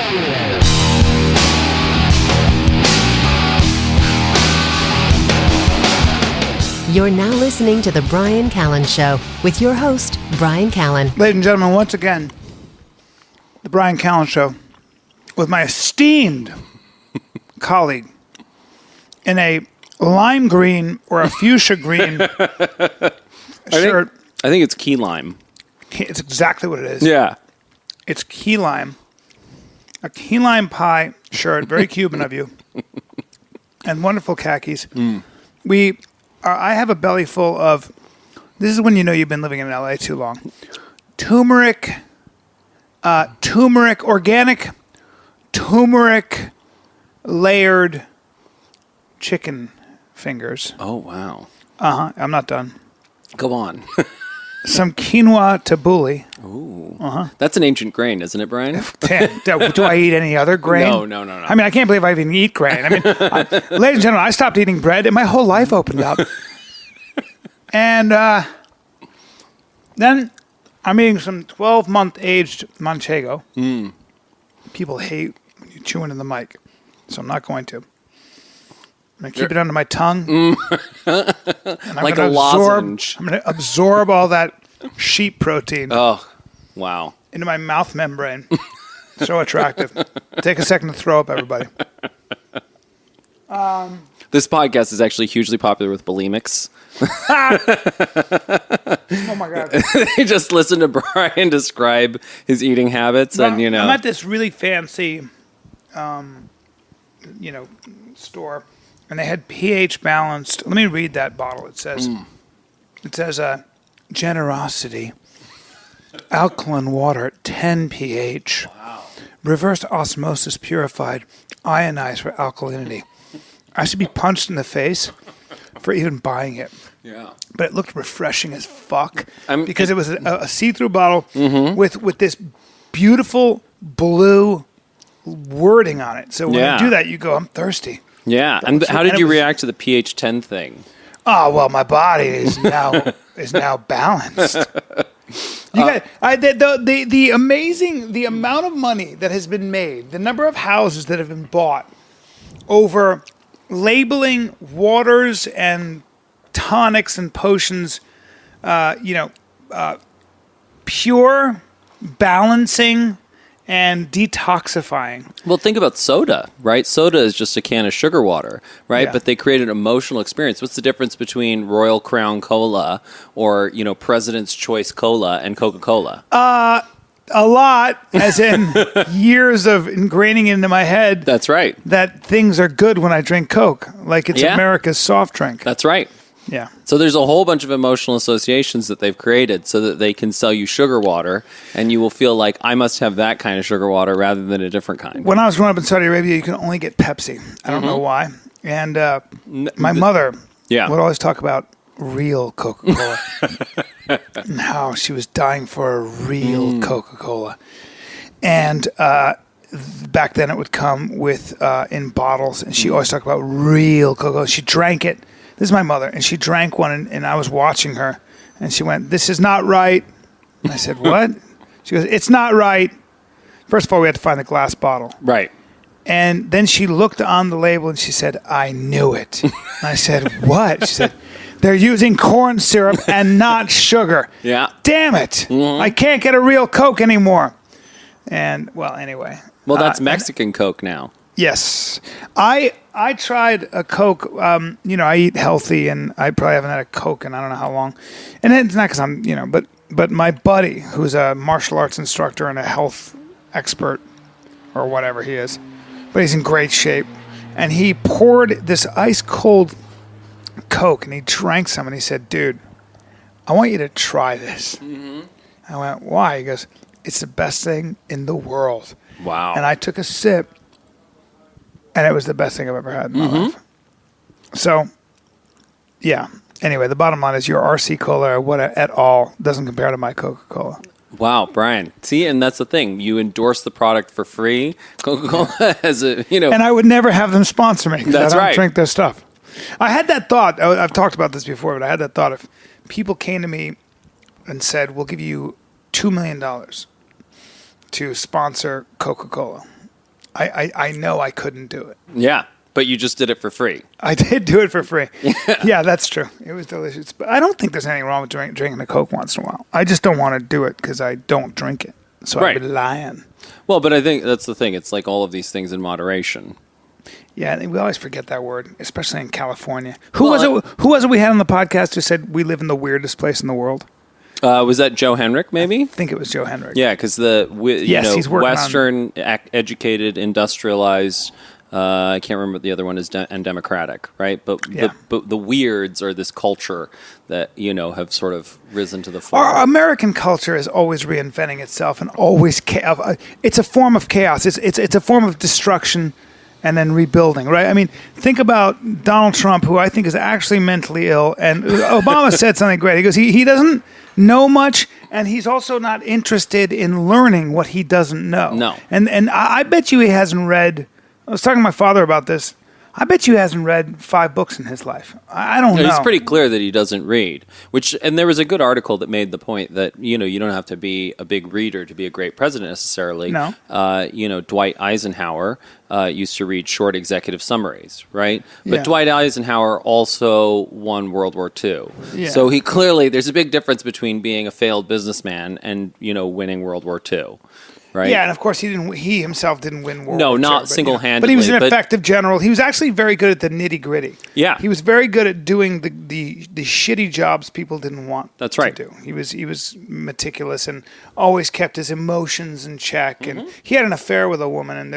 You're now listening to The Bryan Callen Show with your host, Bryan Callen. Ladies and gentlemen, once again, The Bryan Callen Show with my esteemed colleague in a lime green or a fuchsia green shirt. I think it's key lime. It's exactly what it is. Yeah. It's key lime. A key lime pie shirt, very Cuban of you, and wonderful khakis. I have a belly full of, this is when you know you've been living in LA too long, organic turmeric layered chicken fingers. Oh, wow. I'm not done. Go on. Some quinoa tabbouleh. Ooh. That's an ancient grain, isn't it, Bryan? Do I eat any other grain? No. I mean, I can't believe I even eat grain. I mean, ladies and gentlemen, I stopped eating bread and my whole life opened up. And then I'm eating some 12-month aged manchego. People hate when you chew into the mic, so I'm not going to. I'm going to keep it under my tongue. And I'm like gonna a lozenge. I'm going to absorb all that sheep protein Oh, wow. into my mouth membrane. So attractive. Take a second to throw up, everybody. This podcast is actually hugely popular with bulimics. Oh, my God. They just listen to Bryan describe his eating habits, and, you know. I'm at this really fancy, store, and they had pH balanced. Let me read that bottle. It says, generosity, alkaline water, 10 pH, reverse osmosis purified, ionized for alkalinity. I should be punched in the face for even buying it. Yeah. But it looked refreshing as fuck because it was a see-through bottle with this beautiful blue wording on it. So when you do that, you go, I'm thirsty. Yeah. And how did you react to the pH 10 thing? Oh, well, my body is now balanced. The amount of money that has been made, the number of houses that have been bought over labeling waters and tonics and potions, pure, balancing, and detoxifying. Well, think about soda, right? Soda is just a can of sugar water, right? Yeah. But they create an emotional experience. What's the difference between Royal Crown Cola or, President's Choice Cola and Coca-Cola? A lot, as in years of ingraining into my head. That's right. That things are good when I drink Coke, like it's America's soft drink. That's right. Yeah. So there's a whole bunch of emotional associations that they've created so that they can sell you sugar water, and you will feel like, I must have that kind of sugar water rather than a different kind. When I was growing up in Saudi Arabia, you can only get Pepsi. I don't know why. And my mother would always talk about real Coca-Cola and how she was dying for a real Coca-Cola. And back then it would come with in bottles, and she always talked about real Coca-Cola. She drank it. This is my mother, and she drank one, and I was watching her, and she went, "This is not right." And I said, "What?" She goes, "It's not right." First of all, we had to find the glass bottle. Right. And then she looked on the label, and she said, "I knew it." And I said, "What?" She said, "They're using corn syrup and not sugar." Yeah. Damn it. I can't get a real Coke anymore. And, well, anyway. Well, that's Mexican Coke now. Yes. I tried a Coke. I eat healthy, and I probably haven't had a Coke in I don't know how long. And it's not because I'm, but my buddy, who's a martial arts instructor and a health expert or whatever he is, but he's in great shape. And he poured this ice cold Coke, and he drank some, and he said, "Dude, I want you to try this." I went, "Why?" He goes, "It's the best thing in the world." Wow. And I took a sip, and it was the best thing I've ever had in my life. So, yeah. Anyway, the bottom line is your RC Cola or what at all doesn't compare to my Coca-Cola. Wow, Bryan. See, and that's the thing. You endorse the product for free. Coca-Cola has a, And I would never have them sponsor me because I don't drink their stuff. I had that thought. I've talked about this before, but I had that thought if people came to me and said, "We'll give you $2 million to sponsor Coca-Cola." I know I couldn't do it. Yeah, but you just did it for free. I did do it for free. Yeah, that's true. It was delicious. But I don't think there's anything wrong with drinking a Coke once in a while. I just don't want to do it because I don't drink it. So I'd be lying. Well, but I think that's the thing. It's like all of these things in moderation. Yeah, we always forget that word, especially in California. Who was it we had on the podcast who said we live in the weirdest place in the world? Was that Joe Henrik, maybe? I think it was Joe Henrik. Yeah, because he's Western, educated, industrialized. I can't remember what the other one is, and democratic, right? But the weirds are this culture that have sort of risen to the fore. Our American culture is always reinventing itself and always it's a form of chaos. It's a form of destruction and then rebuilding, right? I mean, think about Donald Trump, who I think is actually mentally ill, and Obama said something great. He goes, he doesn't know much, and he's also not interested in learning what he doesn't know. No. And I bet you he hasn't read. I was talking to my father about this. I bet you he hasn't read 5 books in his life. I don't know. It's pretty clear that he doesn't read. And there was a good article that made the point that you don't have to be a big reader to be a great president necessarily. No. Dwight Eisenhower used to read short executive summaries, right? But Dwight Eisenhower also won World War II. Yeah. So there's a big difference between being a failed businessman and winning World War II. Right? Yeah, and of course he himself didn't win World War II. No, not single-handedly. But he was an effective general. He was actually very good at the nitty-gritty. Yeah. He was very good at doing the shitty jobs people didn't want to do. He was meticulous and always kept his emotions in check. Mm-hmm. And he had an affair with a woman, and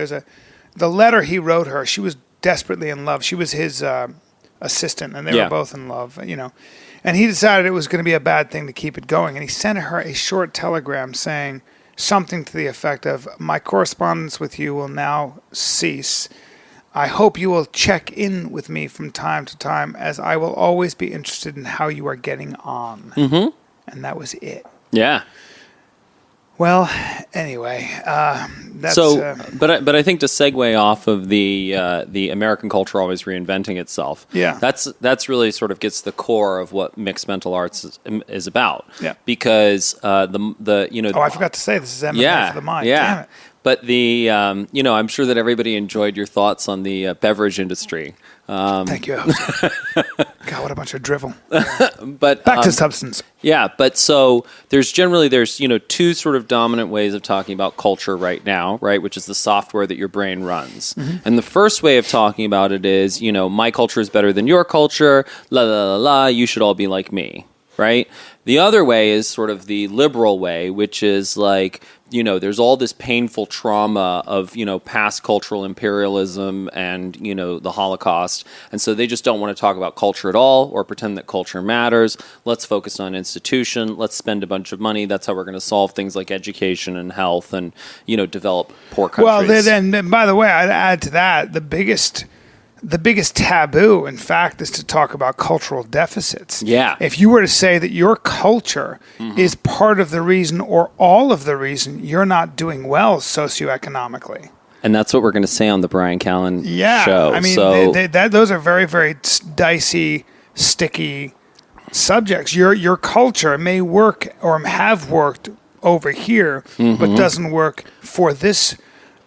the letter he wrote her, she was desperately in love. She was his assistant, and they were both in love, And he decided it was going to be a bad thing to keep it going, and he sent her a short telegram saying something to the effect of, "My correspondence with you will now cease. I hope you will check in with me from time to time, as I will always be interested in how you are getting on." Mm-hmm. And that was it. Yeah. Well, anyway, that's... So, but I think to segue off of the American culture always reinventing itself, that's really sort of gets to the core of what mixed mental arts is about. Yeah. Because I forgot to say this is MMA for the mind. Yeah. Damn it. But I'm sure that everybody enjoyed your thoughts on the beverage industry. Thank you. God, what a bunch of drivel. But back to substance. Yeah, but so there's 2 sort of dominant ways of talking about culture right now, right? Which is the software that your brain runs. Mm-hmm. And the first way of talking about it is, my culture is better than your culture. La la la la. You should all be like me, right? The other way is sort of the liberal way, which is like, there's all this painful trauma of, past cultural imperialism and, the Holocaust. And so they just don't want to talk about culture at all or pretend that culture matters. Let's focus on institution. Let's spend a bunch of money. That's how we're going to solve things like education and health and, develop poor countries. Well, then by the way, I'd add to that, the biggest taboo, in fact, is to talk about cultural deficits. Yeah. If you were to say that your culture is part of the reason or all of the reason you're not doing well socioeconomically. And that's what we're going to say on the Bryan Callen show. I mean, those are very, very dicey, sticky subjects. Your culture may work or have worked over here, but doesn't work for this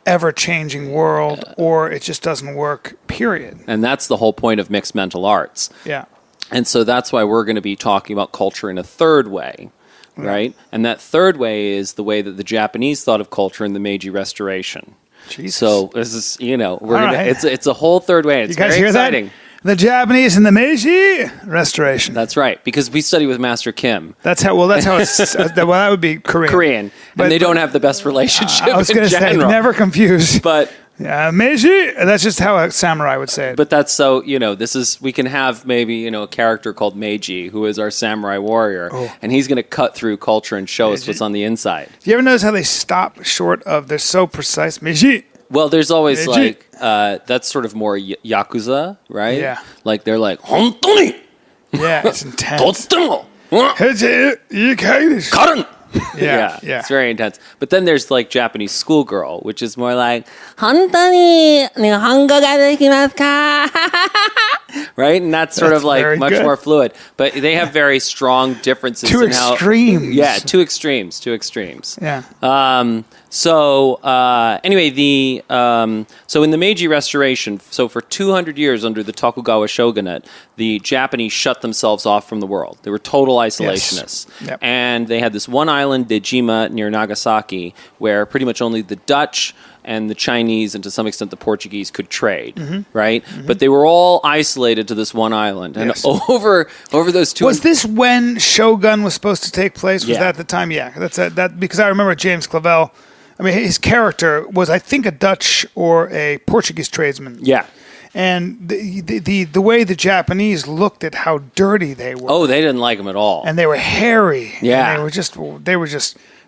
ever-changing world, or it just doesn't work, period. And that's the whole point of mixed mental arts. Yeah. And so that's why we're going to be talking about culture in a third way, right? And that third way is the way that the Japanese thought of culture in the Meiji Restoration. Jesus. So this is, it's a whole third way. It's very exciting. That? The Japanese and the Meiji Restoration. That's right, because we study with Master Kim. That's how it's. That would be Korean. And they don't have the best relationship. I was going to say, never confuse. But Meiji. That's just how a samurai would say it. But that's so we can have maybe a character called Meiji who is our samurai warrior, and he's going to cut through culture and show us what's on the inside. Do you ever notice how they stop short of? They're so precise, Meiji. Well, there's always like that's sort of more yakuza, right? Yeah. Like they're like hontoni. Yeah, it's intense. Karen. Yeah, it's very intense. But then there's like Japanese schoolgirl, which is more like hontoni nihongo ga dekimasu ka? Right? And that's sort of like much more fluid. But they have very strong differences Two extremes. Two extremes. Yeah. So anyway, so in the Meiji Restoration, so for 200 years under the Tokugawa shogunate, the Japanese shut themselves off from the world. They were total isolationists. Yes. Yep. And they had this one island, Dejima, near Nagasaki, where pretty much only the Dutch and the Chinese and to some extent the Portuguese could trade, right? Mm-hmm. But they were all isolated to this one island. And over those two... Was this when Shogun was supposed to take place? Was that the time? Yeah, that because I remember James Clavell. I mean, his character was, I think, a Dutch or a Portuguese tradesman. Yeah. And the way the Japanese looked at how dirty they were. Oh, they didn't like them at all. And they were hairy. Yeah. And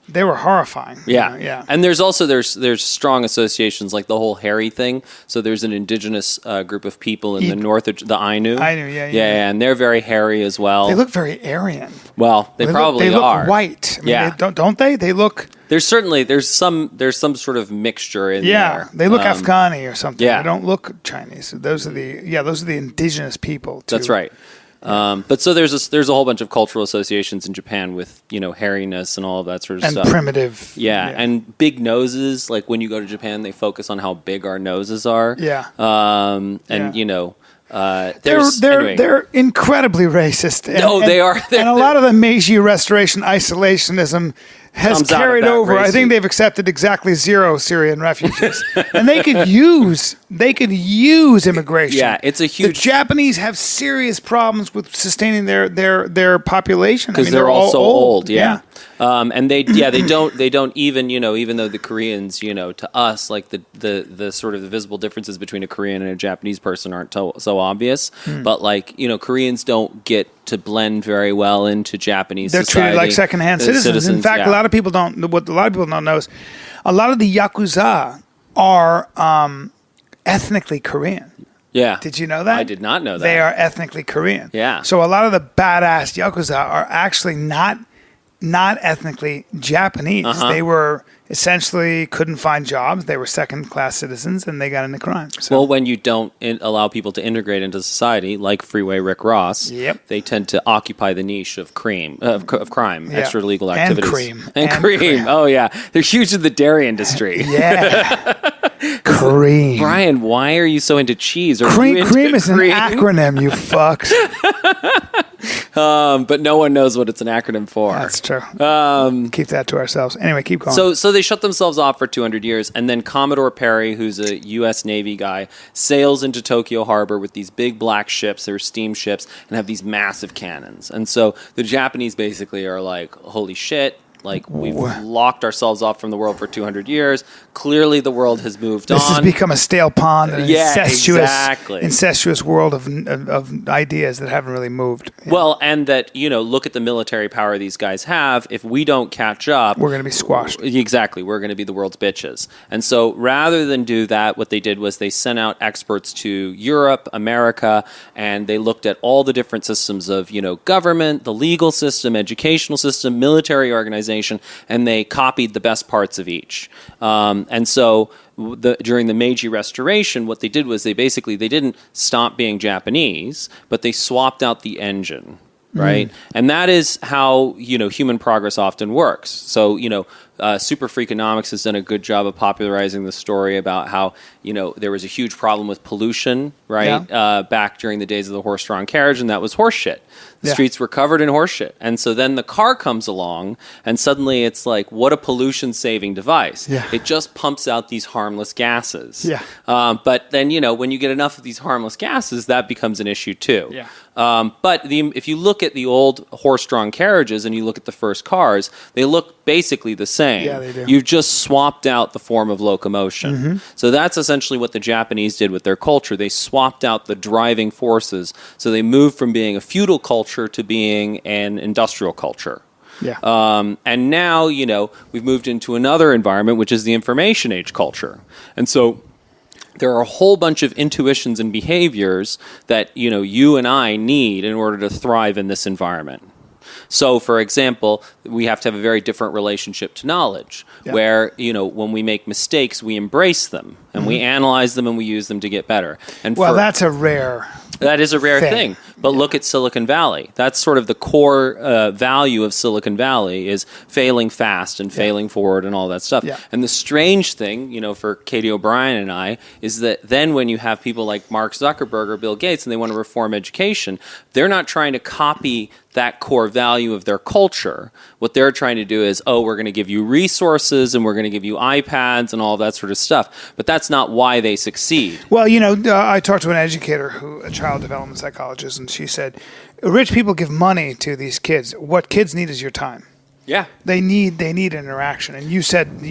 they were horrifying. Yeah. Yeah. And there's also there's strong associations, like the whole hairy thing. So there's an indigenous group of people in the north, the Ainu. Yeah, and they're very hairy as well. They look very Aryan. Well, they probably are. They look white. I mean, don't they? They look... There's some sort of mixture in there. Yeah, they look Afghani or something. Yeah. They don't look Chinese. Those are the indigenous people too. That's right. But so there's a whole bunch of cultural associations in Japan with, hairiness and all of that sort of stuff. And primitive. Yeah, and big noses. Like when you go to Japan, they focus on how big our noses are. Yeah. They're incredibly racist. They are. And a lot of the Meiji Restoration isolationism has carried over. I think they've accepted exactly 0 Syrian refugees, and they could use immigration. Yeah, it's a huge. The Japanese have serious problems with sustaining their population because they're all so old. Yeah. And they don't even even though the Koreans to us like the sort of the visible differences between a Korean and a Japanese person aren't so obvious, but like Koreans don't get to blend very well into Japanese They're society. Treated like secondhand citizens. In fact, a lot of people don't know is a lot of the Yakuza are ethnically Korean. Yeah. Did you know that? I did not know that. They are ethnically Korean. Yeah. So a lot of the badass Yakuza are actually not ethnically Japanese. They were essentially couldn't find jobs. They were second-class citizens, and they got into crime. So. Well, when you don't allow people to integrate into society, like Freeway Rick Ross, they tend to occupy the niche of crime, extra legal activities. And cream. Oh, yeah. They're huge in the dairy industry. Yeah. Cream. Brian, why are you so into cheese? Cream is an acronym, you fucks. But no one knows what it's an acronym for. That's true. Keep that to ourselves. Anyway, keep going. So they shut themselves off for 200 years, and then Commodore Perry, who's a U.S. Navy guy, sails into Tokyo Harbor with these big black ships, they're steamships, and have these massive cannons. And so the Japanese basically are like, holy shit. Like, we've locked ourselves off from the world for 200 years. Clearly, the world has moved on. This has become a stale pond, an exactly. incestuous world of ideas that haven't really moved. Well, and that, look at the military power these guys have. If we don't catch up... We're going to be squashed. Exactly. We're going to be the world's bitches. And so, rather than do that, what they did was they sent out experts to Europe, America, and they looked at all the different systems of, government, the legal system, educational system, military organization, and they copied the best parts of each. And so during the Meiji Restoration, what they did was they didn't stop being Japanese, but they swapped out the engine. Right? And that is how, human progress often works. So, Super Freakonomics has done a good job of popularizing the story about how, there was a huge problem with pollution, right? Yeah. Back during the days of the horse-drawn carriage, and that was horse shit. The streets were covered in horse shit. And so then the car comes along, and suddenly it's like, what a pollution-saving device. Yeah. It just pumps out these harmless gases. Yeah. But then, when you get enough of these harmless gases, that becomes an issue too. Yeah. But if you look at the old horse-drawn carriages and you look at the first cars, they look basically the same. Yeah, they do. You've just swapped out the form of locomotion. So that's essentially what the Japanese did with their culture. They swapped out the driving forces. So they moved from being a feudal culture to being an industrial culture. Yeah. And now, we've moved into another environment, which is the information age culture. And so there are a whole bunch of intuitions and behaviors that, you and I need in order to thrive in this environment. So, for example, we have to have a very different relationship to knowledge, where, when we make mistakes, we embrace them, and we analyze them, and we use them to get better. And that's a rare... That is a rare thing. But look at Silicon Valley. That's sort of the core value of Silicon Valley is failing fast and failing forward and all that stuff. Yeah. And the strange thing, for Katie O'Brien and I, is that then when you have people like Mark Zuckerberg or Bill Gates and they want to reform education, they're not trying to copy that core value of their culture. What they're trying to do is, we're going to give you resources and we're going to give you iPads and all that sort of stuff. But that's not why they succeed. Well, I talked to an educator, a child development psychologist, and she said, rich people give money to these kids. What kids need is your time. Yeah. They need interaction. And you said,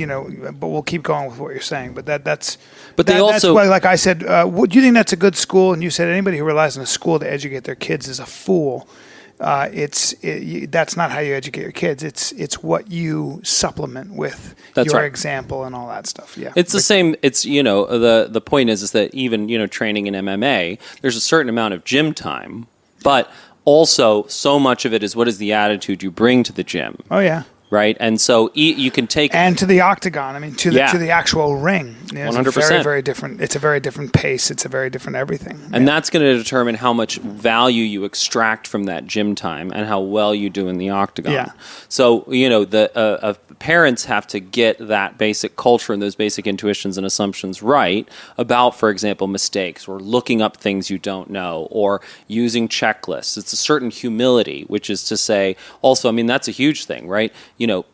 but we'll keep going with what you're saying. But that's why, like I said, do you think that's a good school? And you said anybody who relies on a school to educate their kids is a fool. That's not how you educate your kids. It's what you supplement with your example and all that stuff. Yeah, it's the same. It's the point is that even training in MMA, there's a certain amount of gym time, but also so much of it is what is the attitude you bring to the gym. Oh yeah. Right, and so you can take and to the octagon. I mean, to the actual ring. 100%. It's very, very different. It's a very different pace. It's a very different everything. And that's going to determine how much value you extract from that gym time and how well you do in the octagon. Yeah. So the parents have to get that basic culture and those basic intuitions and assumptions right about, for example, mistakes or looking up things you don't know or using checklists. It's a certain humility, which is to say, also, I mean, that's a huge thing, right?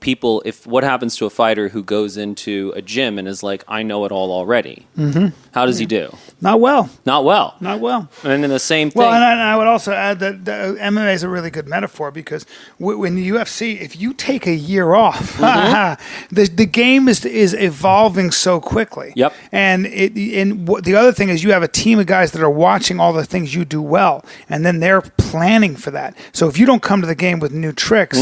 People, what happens to a fighter who goes into a gym and is like, I know it all already? Mm-hmm. How does he do? Not well. Not well. Not well. And then the same thing. Well, and I would also add that MMA is a really good metaphor because when the UFC, if you take a year off, the game is evolving so quickly. Yep. And the other thing is you have a team of guys that are watching all the things you do well, and then they're planning for that. So if you don't come to the game with new tricks,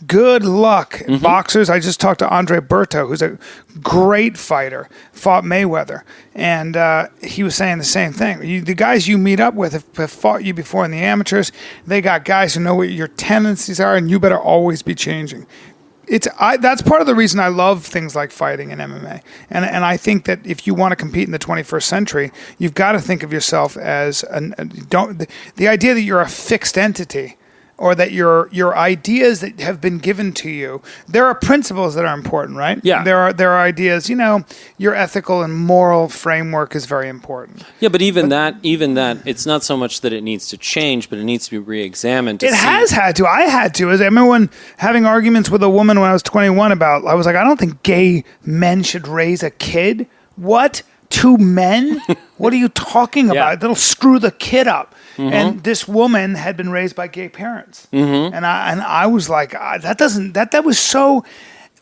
good luck. Boxers, I just talked to Andre Berto, who's a great fighter, fought Mayweather, and he was saying the same thing. The guys you meet up with have fought you before in the amateurs. They got guys who know what your tendencies are, and you better always be changing. That's part of the reason I love things like fighting and MMA. And I think that if you want to compete in the 21st century, you've got to think of yourself as the idea that you're a fixed entity or that your ideas that have been given to you, there are principles that are important, right? Yeah. There are ideas, your ethical and moral framework is very important. Yeah, but even that, it's not so much that it needs to change, but it needs to be re-examined. Has had to. I had to. I remember when having arguments with a woman when I was 21 I was like, I don't think gay men should raise a kid. What? 2 men? What are you talking about? Yeah. That'll screw the kid up. And this woman had been raised by gay parents, and I was like, that was so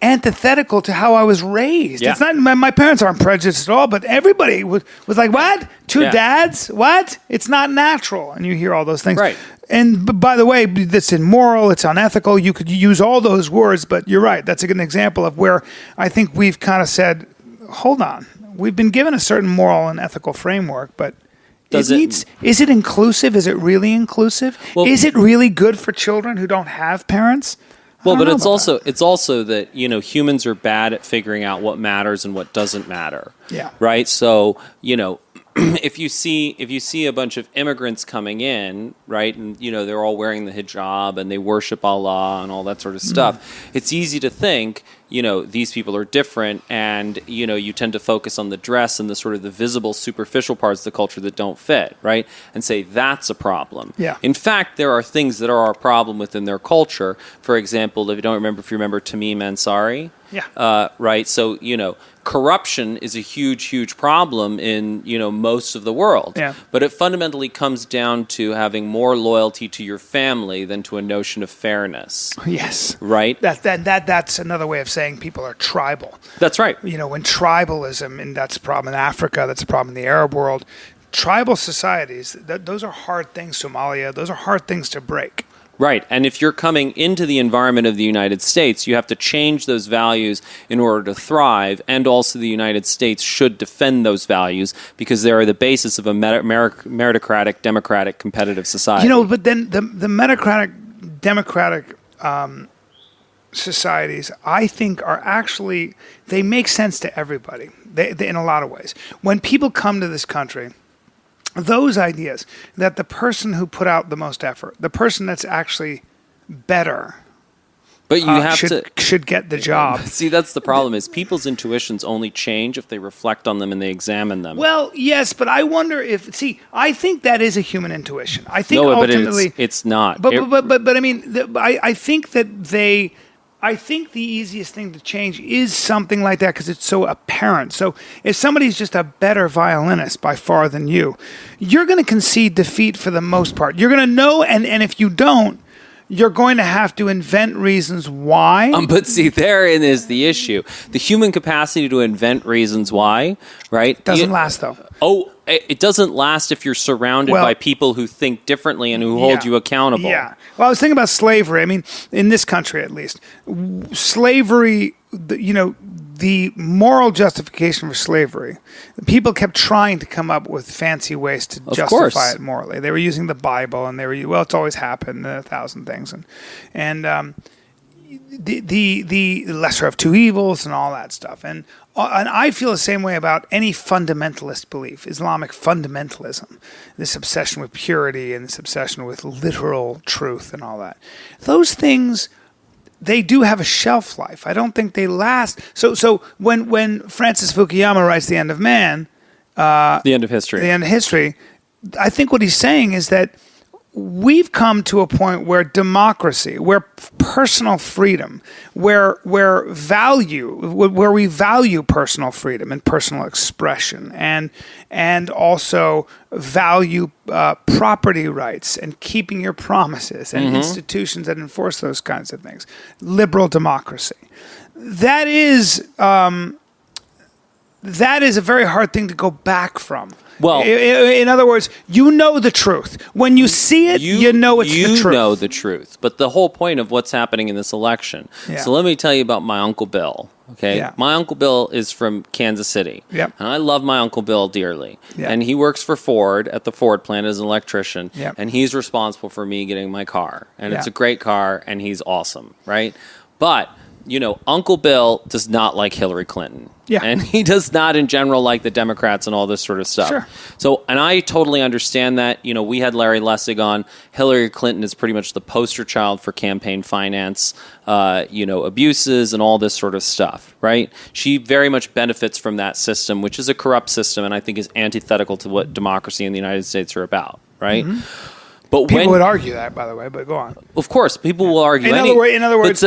antithetical to how I was raised. Yeah. It's not my parents aren't prejudiced at all, but everybody was like, what? 2 dads? What? It's not natural, and you hear all those things. Right. And by the way, that's immoral. It's unethical. You could use all those words, but you're right. That's a good example of where I think we've kind of said, hold on, we've been given a certain moral and ethical framework, but. Is it inclusive? Is it really inclusive? Well, is it really good for children who don't have parents? Well, but it's also that humans are bad at figuring out what matters and what doesn't matter. Yeah. Right. So if you see a bunch of immigrants coming in, right, and they're all wearing the hijab and they worship Allah and all that sort of stuff, it's easy to think these people are different, and you tend to focus on the dress and the sort of the visible superficial parts of the culture that don't fit, right, and say that's a problem. Yeah. In fact, there are things that are a problem within their culture. For example, if you remember Tamim Ansari. Yeah. Right. So, corruption is a huge, huge problem in, most of the world. Yeah. But it fundamentally comes down to having more loyalty to your family than to a notion of fairness. Yes. Right? That's another way of saying people are tribal. That's right. When tribalism, and that's a problem in Africa, that's a problem in the Arab world, tribal societies, those are hard things, Somalia, those are hard things to break. Right. And if you're coming into the environment of the United States, you have to change those values in order to thrive. And also the United States should defend those values because they are the basis of a meritocratic, democratic, competitive society. But then the meritocratic, democratic societies, I think, are actually, they make sense to everybody in a lot of ways. When people come to this country, those ideas, that the person who put out the most effort, the person that's actually better, but you have should get the job. See, that's the problem, is people's intuitions only change if they reflect on them and they examine them. Well, yes, but I wonder if, I think that is a human intuition. I think ultimately... but it's not. But I mean, I think that I think the easiest thing to change is something like that because it's so apparent. So if somebody's just a better violinist by far than you, you're going to concede defeat for the most part. You're going to know, and if you don't, you're going to have to invent reasons why. But see, therein is the issue. The human capacity to invent reasons why, right? Doesn't last, though. Oh, it doesn't last if you're surrounded by people who think differently and who hold you accountable. Yeah. Well, I was thinking about slavery. I mean, in this country at least, slavery, the moral justification for slavery, people kept trying to come up with fancy ways to justify it morally. They were using the Bible, and it's always happened, 1,000 things, and the lesser of two evils and all that stuff. And I feel the same way about any fundamentalist belief, Islamic fundamentalism, this obsession with purity and this obsession with literal truth and all that. Those things, they do have a shelf life. I don't think they last. So when Francis Fukuyama writes The End of Man, The End of History, I think what he's saying is that we've come to a point where democracy, where personal freedom, where we value personal freedom and personal expression, and also value property rights and keeping your promises and institutions that enforce those kinds of things. Liberal democracy. That is a very hard thing to go back from. Well, in other words, you know the truth. When you see it, you know it's the truth. You know the truth. But the whole point of what's happening in this election. Yeah. So let me tell you about my Uncle Bill. Okay, yeah. My Uncle Bill is from Kansas City. Yep. And I love my Uncle Bill dearly. Yep. And he works for Ford at the Ford plant as an electrician. Yep. And he's responsible for me getting my car. And it's a great car, and he's awesome, right? But Uncle Bill does not like Hillary Clinton. Yeah. And he does not in general like the Democrats and all this sort of stuff. Sure. So, and I totally understand that. We had Larry Lessig on. Hillary Clinton is pretty much the poster child for campaign finance, abuses and all this sort of stuff, right? She very much benefits from that system, which is a corrupt system and I think is antithetical to what democracy in the United States are about, right? Mm-hmm. But people would argue that, by the way. But go on. Of course, people will argue. In other words,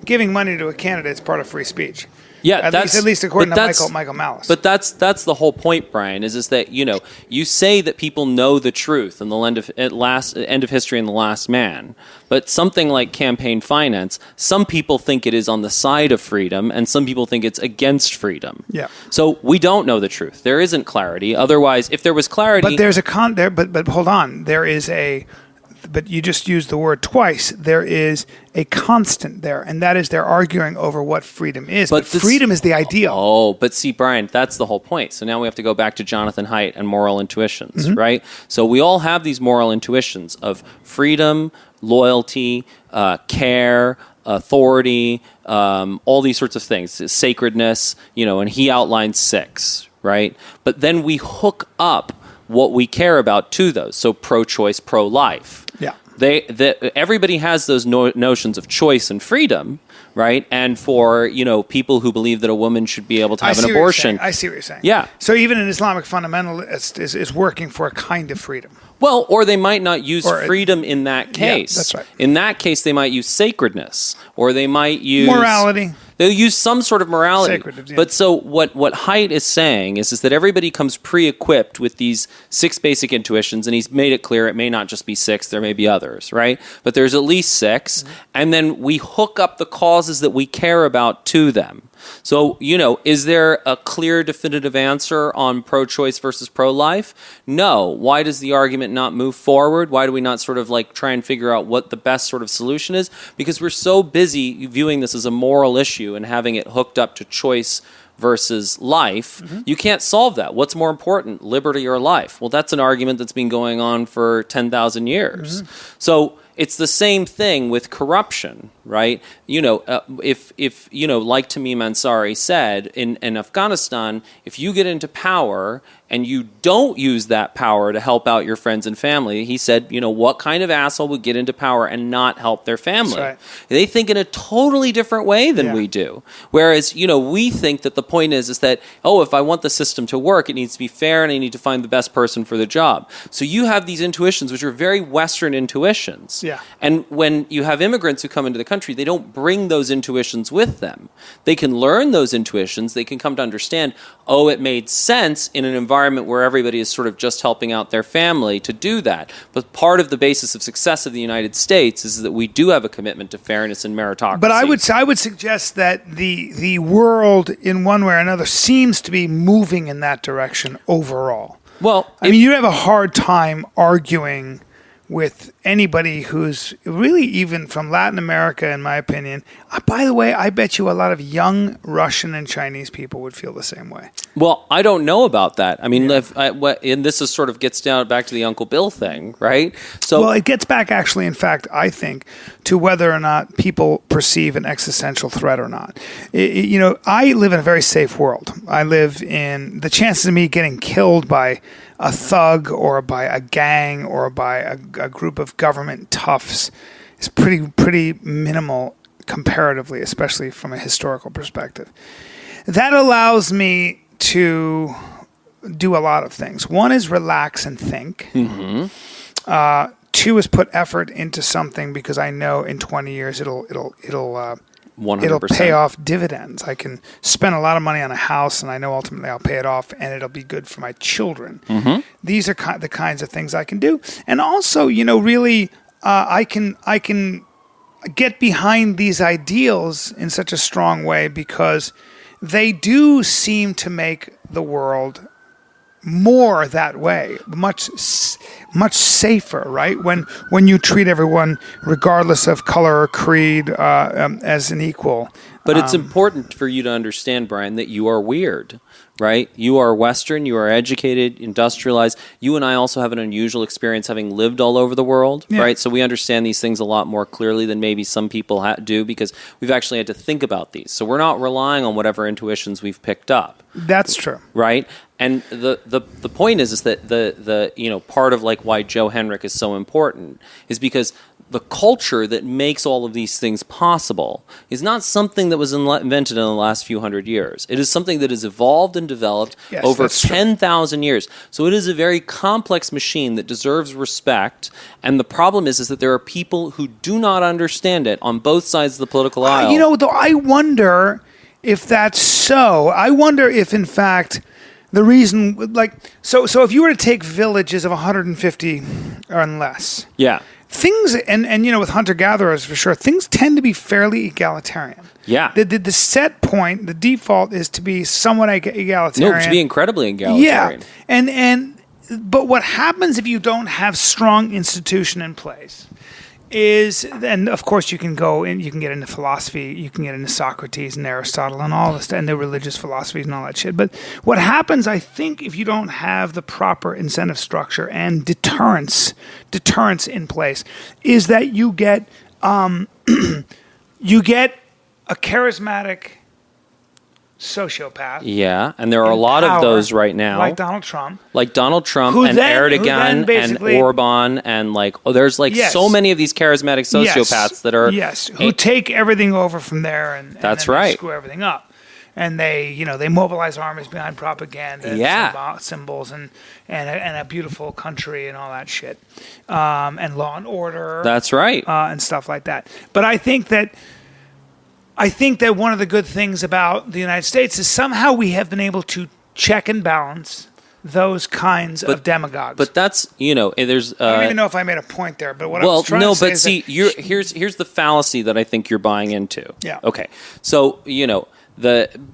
giving money to a candidate is part of free speech. Yeah, at least according to Michael Malice. But that's the whole point, Brian. Is that you say that people know the truth in the end of history and The Last Man, but something like campaign finance, some people think it is on the side of freedom, and some people think it's against freedom. Yeah. So we don't know the truth. There isn't clarity. Otherwise, if there was clarity, but there's a But hold on, there is a. But you just used the word twice. There is a constant there, and that is they're arguing over what freedom is. But freedom is the ideal. Oh, but see, Brian, that's the whole point. So now we have to go back to Jonathan Haidt and moral intuitions, right? So we all have these moral intuitions of freedom, loyalty, care, authority, all these sorts of things, sacredness, and he outlines 6, right? But then we hook up what we care about to those. So pro-choice, pro-life. Yeah. Everybody has those notions of choice and freedom, right? And for, people who believe that a woman should be able to have an abortion. I see what you're saying. Yeah. So even an Islamic fundamentalist is working for a kind of freedom. Well, or they might not use freedom in that case. Yeah, that's right. In that case, they might use sacredness, or they might use morality. They'll use some sort of morality. Sacred, yeah. But so what Haidt is saying is that everybody comes pre-equipped with these 6 basic intuitions, and he's made it clear it may not just be 6, there may be others, right? But there's at least 6, and then we hook up the causes that we care about to them. So, is there a clear, definitive answer on pro-choice versus pro-life? No. Why does the argument not move forward? Why do we not sort of try and figure out what the best sort of solution is? Because we're so busy viewing this as a moral issue and having it hooked up to choice versus life. You can't solve that. What's more important, liberty or life? Well, that's an argument that's been going on for 10,000 years. So it's the same thing with corruption, right? If like Tamim Ansari said, in Afghanistan, if you get into power and you don't use that power to help out your friends and family, he said, what kind of asshole would get into power and not help their family? That's right. They think in a totally different way than we do. Whereas, we think that the point is that, if I want the system to work, it needs to be fair and I need to find the best person for the job. So you have these intuitions, which are very Western intuitions. Yeah. And when you have immigrants who come into the country, they don't bring those intuitions with them. They can learn those intuitions. They can come to understand, it made sense in an environment where everybody is sort of just helping out their family to do that. But part of the basis of success of the United States is that we do have a commitment to fairness and meritocracy. But I would suggest that the world, in one way or another, seems to be moving in that direction overall. Well, I mean, you have a hard time arguing with anybody who's really, even from Latin America, in my opinion. By the way, I bet you a lot of young Russian and Chinese people would feel the same way. Well, I don't know about that. I mean, and this is sort of gets down back to the Uncle Bill thing, right? Well, it gets back, actually, in fact, I think, to whether or not people perceive an existential threat or not. I live in a very safe world. I live in the chances of me getting killed by a thug or by a gang or by a group of government toughs is pretty minimal comparatively, especially from a historical perspective. That allows me to do a lot of things. One is relax and think. Mm-hmm. Two is put effort into something because I know in 20 years it'll 100%. pay off dividends. I can spend a lot of money on a house, and I know ultimately I'll pay it off, and it'll be good for my children. Mm-hmm. These are the kinds of things I can do, and also, really, I can get behind these ideals in such a strong way because they do seem to make the world more that way, much safer, right? When you treat everyone, regardless of color or creed, as an equal. But it's important for you to understand, Bryan, that you are weird, right? You are Western, you are educated, industrialized. You and I also have an unusual experience having lived all over the world, right? So we understand these things a lot more clearly than maybe some people do because we've actually had to think about these. So we're not relying on whatever intuitions we've picked up. That's true. Right? And the point is that the part of like why Joe Henrich is so important is because the culture that makes all of these things possible is not something that was invented in the last few hundred years. It is something that has evolved and developed over 10,000 years. So it is a very complex machine that deserves respect. And the problem is that there are people who do not understand it on both sides of the political aisle. Though I wonder if that's so. I wonder if, in fact, the reason, so if you were to take villages of 150 or less, things, and with hunter-gatherers for sure, things tend to be fairly egalitarian. Yeah. The set point, the default is to be somewhat egalitarian. No, to be incredibly egalitarian. Yeah. But what happens if you don't have strong institution in place is, and of course you can go and you can get into philosophy, you can get into Socrates and Aristotle and all this, and the religious philosophies and all that shit. But what happens, I think, if you don't have the proper incentive structure and deterrence in place, is that you get you get a charismatic sociopath. Yeah, and there are a lot of those right now. Like Donald Trump. And Erdogan and Orban and there's so many of these charismatic sociopaths that are... Yes, who take everything over from there and That's then right. They screw everything up. And they mobilize armies behind propaganda and symbols and a beautiful country and all that shit. And law and order. That's right. And stuff like that. But I think that one of the good things about the United States is somehow we have been able to check and balance those kinds of demagogues. But that's, there's... I don't even know if I made a point there, but what I was trying to say is here's the fallacy that I think you're buying into. Yeah. Okay. So,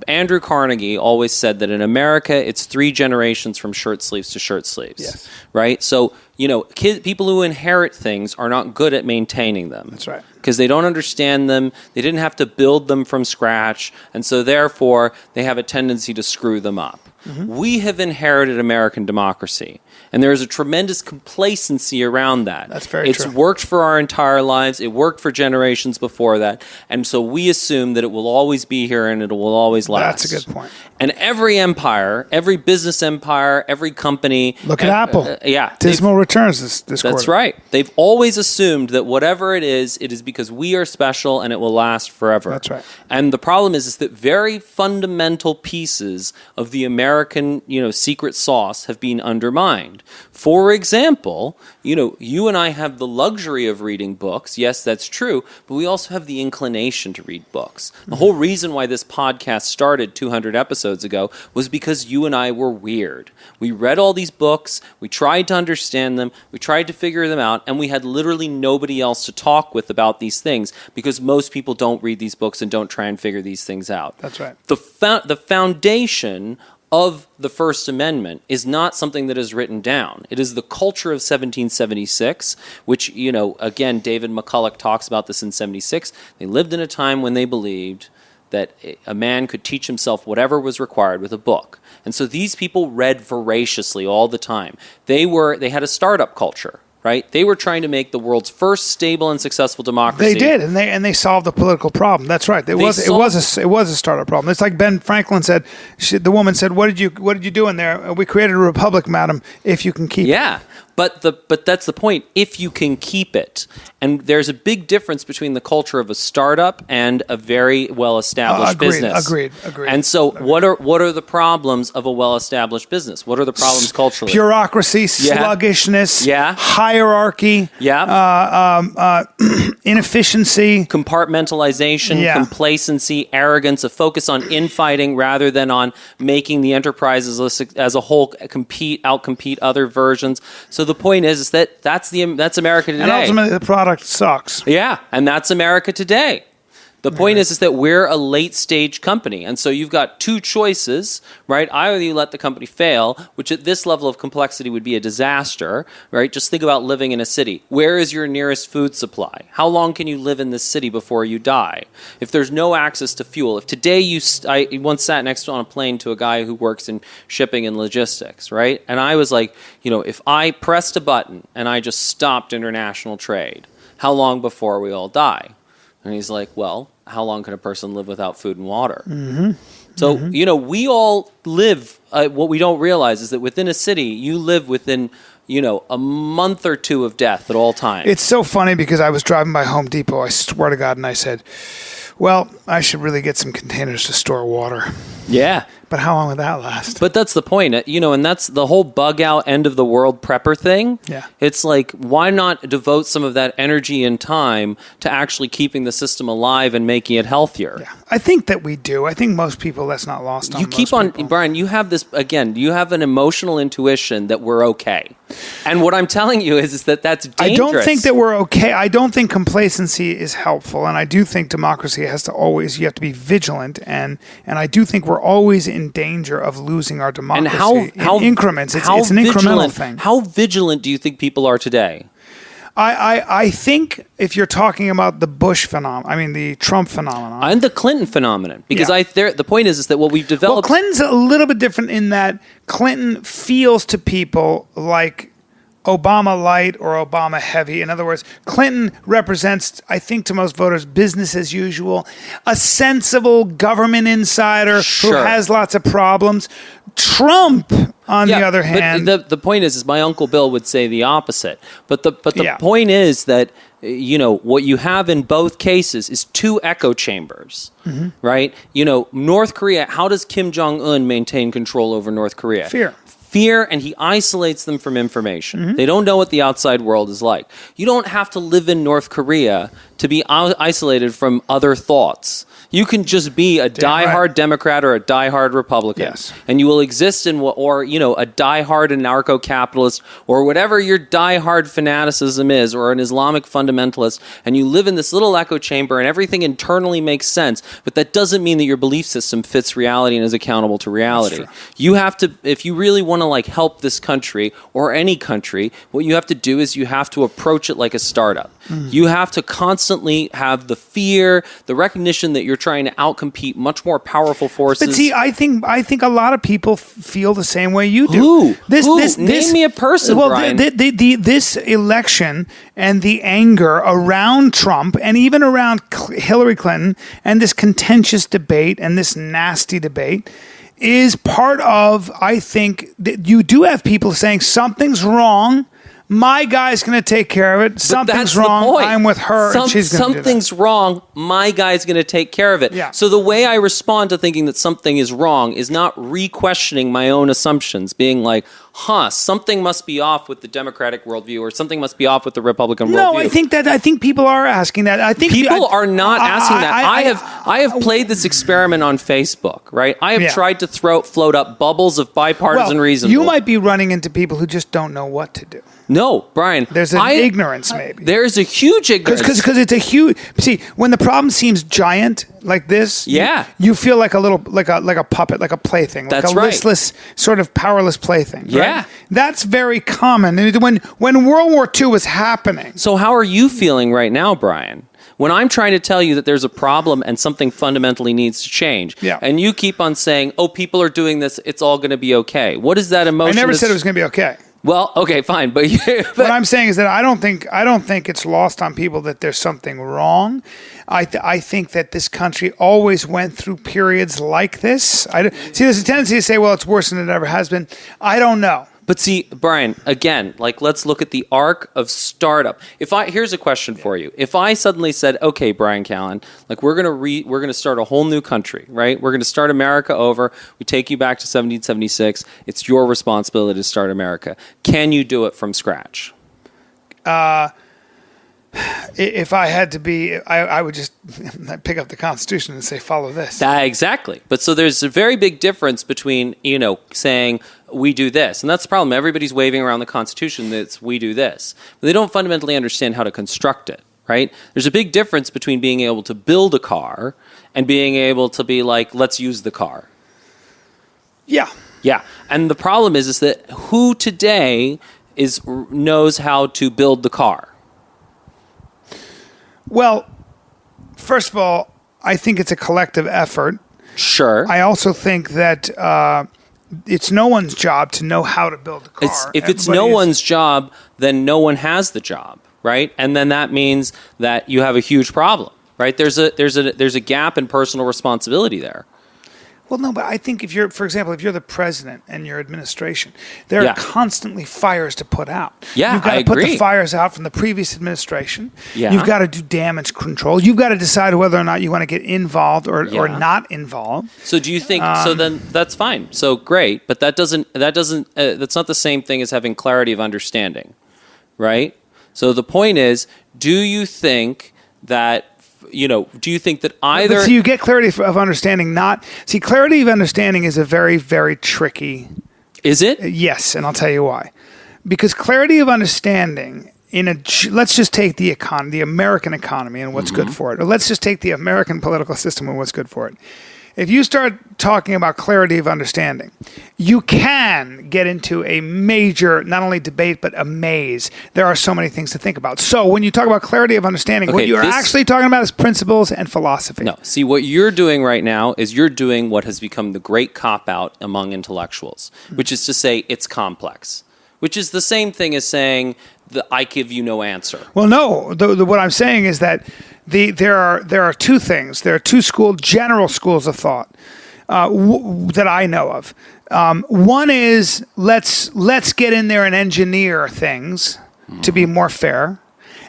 Andrew Carnegie always said that in America, it's 3 generations from shirt sleeves to shirt sleeves. Yes. Right? So people who inherit things are not good at maintaining them. That's right. Because they don't understand them, they didn't have to build them from scratch, and so therefore they have a tendency to screw them up. We have inherited American democracy, and there is a tremendous complacency around that. That's very true. It's worked for our entire lives. It worked for generations before that, and so we assume that it will always be here and it will always last. That's a good point. And every empire, every business empire, every company... Look at Apple. Dismal returns this quarter. That's right. They've always assumed that whatever it is because we are special and it will last forever. That's right. And the problem is that very fundamental pieces of the American, secret sauce have been undermined. For example, you and I have the luxury of reading books. Yes, that's true. But we also have the inclination to read books. The whole reason why this podcast started 200 episodes ago was because you and I were weird. We read all these books. We tried to understand them. We tried to figure them out. And we had literally nobody else to talk with about these things because most people don't read these books and don't try and figure these things out. That's right. The foundation of the First Amendment is not something that is written down. It is the culture of 1776, which, again, David McCulloch talks about this in 76. They lived in a time when they believed that a man could teach himself whatever was required with a book. And so these people read voraciously all the time. They had a startup culture. Right? They were trying to make the world's first stable and successful democracy. They did, and they solved the political problem. That's right. It was a startup problem. It's like Ben Franklin said. The woman said, "What did you do in there? We created a republic, madam. If you can keep it." Yeah. But that's the point. If you can keep it, and there's a big difference between the culture of a startup and a very well-established business. Agreed. And so, what are the problems of a well-established business? What are the problems culturally? Bureaucracy, sluggishness, hierarchy, inefficiency, compartmentalization, complacency, arrogance, a focus on infighting rather than on making the enterprise as a whole outcompete other versions. So the point is that's America today. And ultimately the product sucks. Yeah, and that's America today. The point is that we're a late-stage company, and so you've got two choices, right? Either you let the company fail, which at this level of complexity would be a disaster, right? Just think about living in a city. Where is your nearest food supply? How long can you live in this city before you die? If there's no access to fuel, if today I once sat next on a plane to a guy who works in shipping and logistics, right? And I was like, if I pressed a button and I just stopped international trade, how long before we all die? And he's like, well, how long can a person live without food and water? So, we all live, what we don't realize is that within a city, you live within, a month or two of death at all times. It's so funny because I was driving by Home Depot, I swear to God, and I said, well, I should really get some containers to store water. Yeah. But how long would that last? But that's the point, and that's the whole bug out end of the world prepper thing. Yeah. It's like, why not devote some of that energy and time to actually keeping the system alive and making it healthier? Yeah. I think that we do. I think most people, that's not lost on you keep on, people. Brian, you have this, again, you have an emotional intuition that we're okay. And what I'm telling you is that that's dangerous. I don't think that we're okay. I don't think complacency is helpful. And I do think democracy you have to be vigilant. And I do think we're always in danger of losing our democracy in increments. It's an incremental thing. How vigilant do you think people are today? I think if you're talking about the Bush phenomenon, the Trump phenomenon. And the Clinton phenomenon. Because the point is that what we've developed... Well, Clinton's a little bit different in that Clinton feels to people like Obama light or Obama heavy. In other words, Clinton represents, I think to most voters, business as usual, a sensible government insider who has lots of problems. Trump, on the other hand... But the point is my Uncle Bill would say the opposite. But the point is that, what you have in both cases is two echo chambers, right? North Korea, how does Kim Jong-un maintain control over North Korea? Fear, and he isolates them from information. They don't know what the outside world is like. You don't have to live in North Korea to be isolated from other thoughts. You can just be a diehard Democrat or a diehard Republican, and you will exist in a diehard anarcho-capitalist or whatever your diehard fanaticism is, or an Islamic fundamentalist, and you live in this little echo chamber, and everything internally makes sense. But that doesn't mean that your belief system fits reality and is accountable to reality. You have to, if you really want to help this country or any country, what you have to do is you have to approach it like a startup. You have to constantly have the fear, the recognition that you're trying to outcompete much more powerful forces. But see, I think a lot of people feel the same way you do. Who? Name me a person, Bryan. This election and the anger around Trump and even around Hillary Clinton and this contentious debate and this nasty debate is part of, I think, that you do have people saying something's wrong. My guy's going to take care of it. Something's wrong. I'm with her. And she's going to do that. Something's wrong. My guy's going to take care of it. Yeah. So the way I respond to thinking that something is wrong is not re-questioning my own assumptions, being like, something must be off with the Democratic worldview, or something must be off with the Republican worldview. No, I think people are asking that. I think people are not asking that. I have played this experiment on Facebook, right? I have tried to float up bubbles of bipartisan reason. You might be running into people who just don't know what to do. No, Bryan. There's an ignorance, maybe. There's a huge ignorance. Because it's a huge... See, when the problem seems giant, like this, you feel like a little... like a puppet, like a plaything. Like That's a listless, sort of powerless plaything. Yeah. Right? That's very common. And when World War II was happening... So how are you feeling right now, Bryan? When I'm trying to tell you that there's a problem and something fundamentally needs to change, and you keep on saying, people are doing this, it's all going to be okay. What is that emotion? I never said it was going to be okay. Well, okay, fine, but what I'm saying is that I don't think it's lost on people that there's something wrong. I think that this country always went through periods like this. See, there's a tendency to say, well, it's worse than it ever has been. I don't know. But see, Bryan, again, let's look at the arc of startup. Here's a question for you. If I suddenly said, okay, Bryan Callen, we're gonna start a whole new country, right? We're gonna start America over. We take you back to 1776. It's your responsibility to start America. Can you do it from scratch? If I had to be, I would just pick up the Constitution and say, follow this. Exactly. But so there's a very big difference between, saying we do this. And that's the problem. Everybody's waving around the Constitution that we do this. But they don't fundamentally understand how to construct it, right? There's a big difference between being able to build a car and being able to be like, let's use the car. Yeah. Yeah. And the problem is that who today knows how to build the car? Well, first of all, I think it's a collective effort. Sure. I also think that it's no one's job to know how to build a car. If it's no one's job, then no one has the job, right? And then that means that you have a huge problem, right? There's a gap in personal responsibility there. Well, no, but I think for example, if you're the president and your administration, there are constantly fires to put out. Yeah, You've got to agree. put the fires out from the previous administration. Yeah. You've got to do damage control. You've got to decide whether or not you want to get involved or not involved. So do you think, so then that's fine. So great, but that's not the same thing as having clarity of understanding, right? So the point is, do you think that either... So you get clarity of understanding, clarity of understanding is a very, very tricky... Is it? Yes, and I'll tell you why. Because clarity of understanding, let's just take the American economy and what's good for it. Or let's just take the American political system and what's good for it. If you start talking about clarity of understanding, you can get into a major, not only debate, but a maze. There are so many things to think about. So when you talk about clarity of understanding, what you're actually talking about is principles and philosophy. No. See, what you're doing right now is you're doing what has become the great cop-out among intellectuals, which is to say it's complex, which is the same thing as saying I give you no answer. Well, no. What I'm saying is that there are two things. There are two general schools of thought that I know of. One is let's get in there and engineer things to be more fair,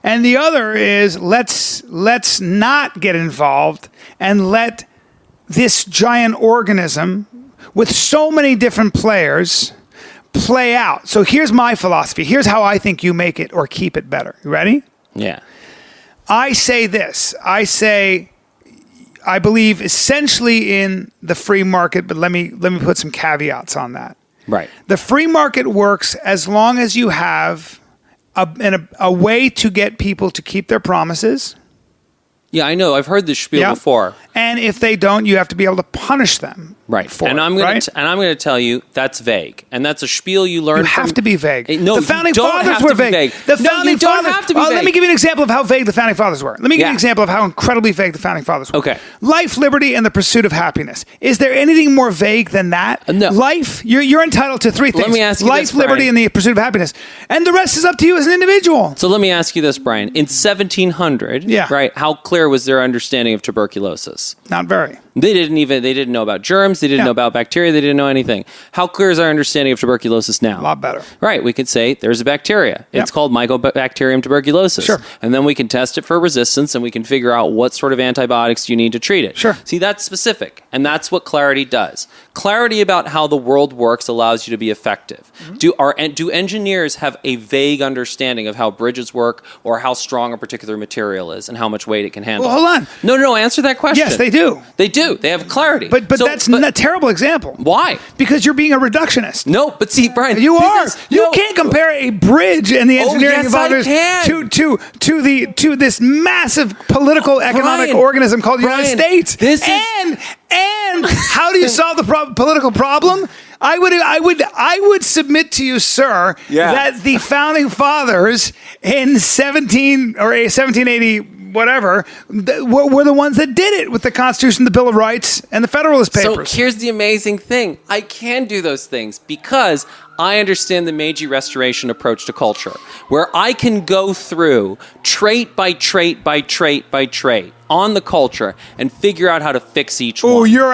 and the other is let's not get involved and let this giant organism with so many different players play out. So here's my philosophy. Here's how I think you make it or keep it better. You ready? Yeah. I say this. I believe essentially in the free market, but let me put some caveats on that. Right. The free market works as long as you have a way to get people to keep their promises. Yeah, I know. I've heard this spiel before. And if they don't, you have to be able to punish them. Right. And I'm going to tell you that's vague. And that's a spiel you learn. You have to be vague. No, the founding fathers were vague. The founding fathers have to be vague. Let me give you an example of how vague the founding fathers were. Let me give you an example of how incredibly vague the founding fathers were. Okay. Life, liberty, and the pursuit of happiness. Is there anything more vague than that? No. Life, you're entitled to three things. Let me ask you Life, this, liberty, Bryan. and the pursuit of happiness. And the rest is up to you as an individual. So let me ask you this, Bryan. In 1700, right, how clear was their understanding of tuberculosis? Not very. They didn't know about germs. They didn't know about bacteria. They didn't know anything. How clear is our understanding of tuberculosis now? A lot better. Right. We could say there's a bacteria. It's called Mycobacterium tuberculosis. Sure. And then we can test it for resistance and we can figure out what sort of antibiotics you need to treat it. Sure. See, that's specific. And that's what clarity does. Clarity about how the world works allows you to be effective. Mm-hmm. Do engineers have a vague understanding of how bridges work or how strong a particular material is and how much weight it can handle? Well, hold on. No. Answer that question. Yes, they do. They do. They have clarity. But that's a terrible example. Why? Because you're being a reductionist. No, but see, Bryan, you can't compare a bridge and the engineering involved to this massive political economic organism called the United States. And how do you solve the political problem? I would submit to you, sir, that the founding fathers in 1780 whatever were the ones that did it with the Constitution, the Bill of Rights, and the Federalist Papers. So here's the amazing thing. I can do those things because I understand the Meiji Restoration approach to culture, where I can go through trait by trait by trait by trait on the culture and figure out how to fix each one. You're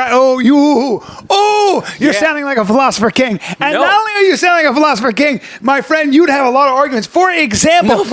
sounding like a philosopher king. And not only are you sounding like a philosopher king, my friend, you'd have a lot of arguments. For example,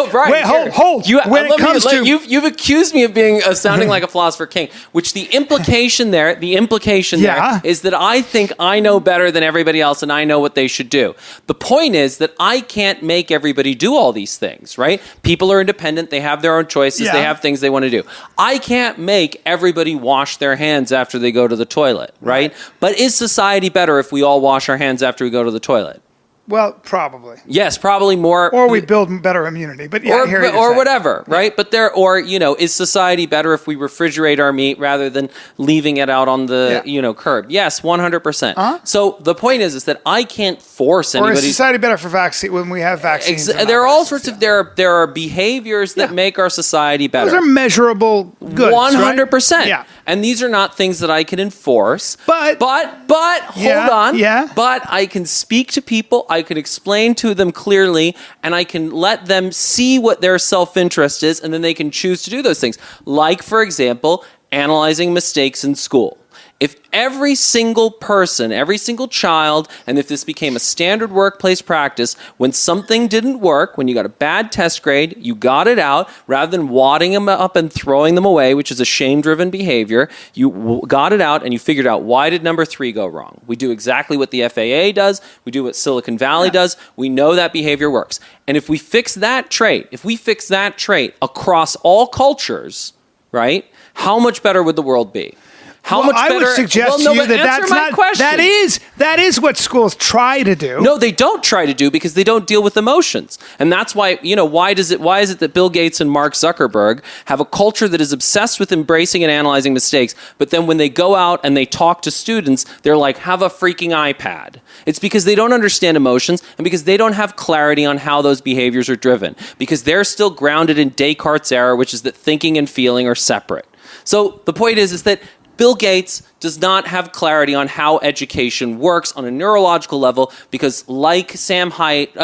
you've accused me of being sounding like a philosopher king, which the implication there is that I think I know better than everybody else and I know what they should do. The point is that I can't make everybody do all these things, right? People are independent. They have their own choices. They have things they want to do. I can't make everybody wash their hands after they go to the toilet, right? But is society better if we all wash our hands after we go to the toilet? Well, probably. Yes, probably more. Or we build better immunity, but or whatever, right? But is society better if we refrigerate our meat rather than leaving it out on the curb? Yes, 100%. So the point is that I can't force anybody. Or is society better for vaccine when we have vaccines? There are all sorts of there are behaviors that make our society better. Those are measurable goods. 100%. Right? Yeah. And these are not things that I can enforce. But hold on. Yeah. But I can speak to people. I can explain to them clearly, and I can let them see what their self-interest is, and then they can choose to do those things. Like, for example, analyzing mistakes in school. If every single person, every single child, and if this became a standard workplace practice, when something didn't work, when you got a bad test grade, you got it out, rather than wadding them up and throwing them away, which is a shame-driven behavior, you got it out and you figured out, why did number 3 go wrong? We do exactly what the FAA does. We do what Silicon Valley does. We know that behavior works. And if we fix that trait across all cultures, right, how much better would the world be? I would suggest to you that is what schools try to do. No, they don't try to do because they don't deal with emotions. And that's why, why is it that Bill Gates and Mark Zuckerberg have a culture that is obsessed with embracing and analyzing mistakes, but then when they go out and they talk to students, they're like, have a freaking iPad. It's because they don't understand emotions and because they don't have clarity on how those behaviors are driven, because they're still grounded in Descartes' error, which is that thinking and feeling are separate. So the point is that Bill Gates does not have clarity on how education works on a neurological level because, like Sam Harris,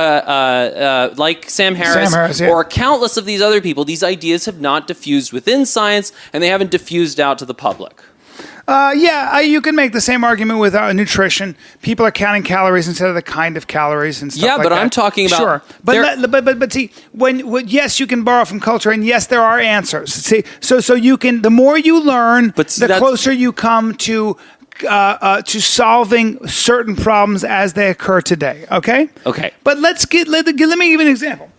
or countless of these other people, these ideas have not diffused within science and they haven't diffused out to the public. You can make the same argument with nutrition. People are counting calories instead of the kind of calories and stuff like that. Yeah, but I'm talking about... Sure. But see, yes, you can borrow from culture, and yes, there are answers. See, so you can... The more you learn, the closer you come to solving certain problems as they occur today, okay? Okay. But let me give you an example.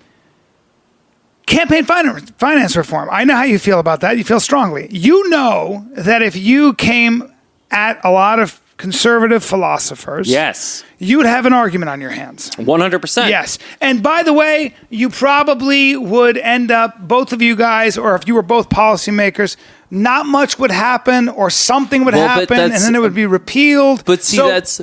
campaign finance reform. I know how you feel about that. You feel strongly. You know that if you came at a lot of conservative philosophers, yes, you would have an argument on your hands. 100%. Yes. And by the way, you probably would end up, both of you guys, or if you were both policymakers, not much would happen, or something would happen, and then it would be repealed. But see,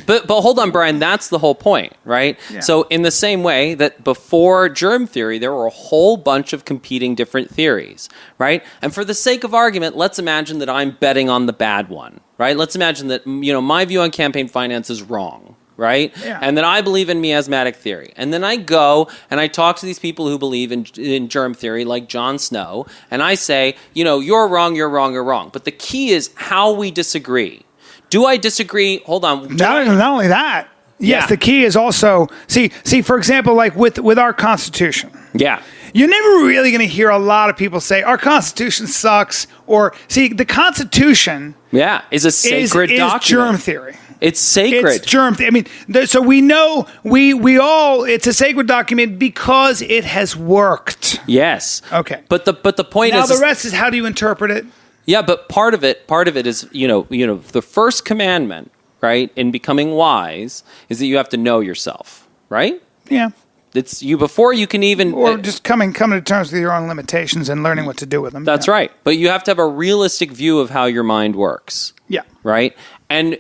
but hold on, Brian. That's the whole point, right? Yeah. So in the same way that before germ theory, there were a whole bunch of competing different theories, right? And for the sake of argument, let's imagine that I'm betting on the bad one, right? Let's imagine that my view on campaign finance is wrong. Right? Yeah. And then I believe in miasmatic theory. And then I go and I talk to these people who believe in germ theory, like Jon Snow, and I say, you're wrong, you're wrong, you're wrong. But the key is how we disagree. Do I disagree? Hold on. Not only that. Yes, the key is also, see, for example, like with our Constitution. Yeah. You're never really going to hear a lot of people say, our Constitution sucks, or, see, the Constitution is a sacred document. Is germ theory. It's sacred. It's germ. I mean, so we know we all. It's a sacred document because it has worked. Yes. Okay. But the point is now the rest is how do you interpret it? Yeah, but part of it is the first commandment, right, in becoming wise is that you have to know yourself, right? Yeah. It's you before you can even or just coming to terms with your own limitations and learning what to do with them. That's right. But you have to have a realistic view of how your mind works. Yeah. Right? And,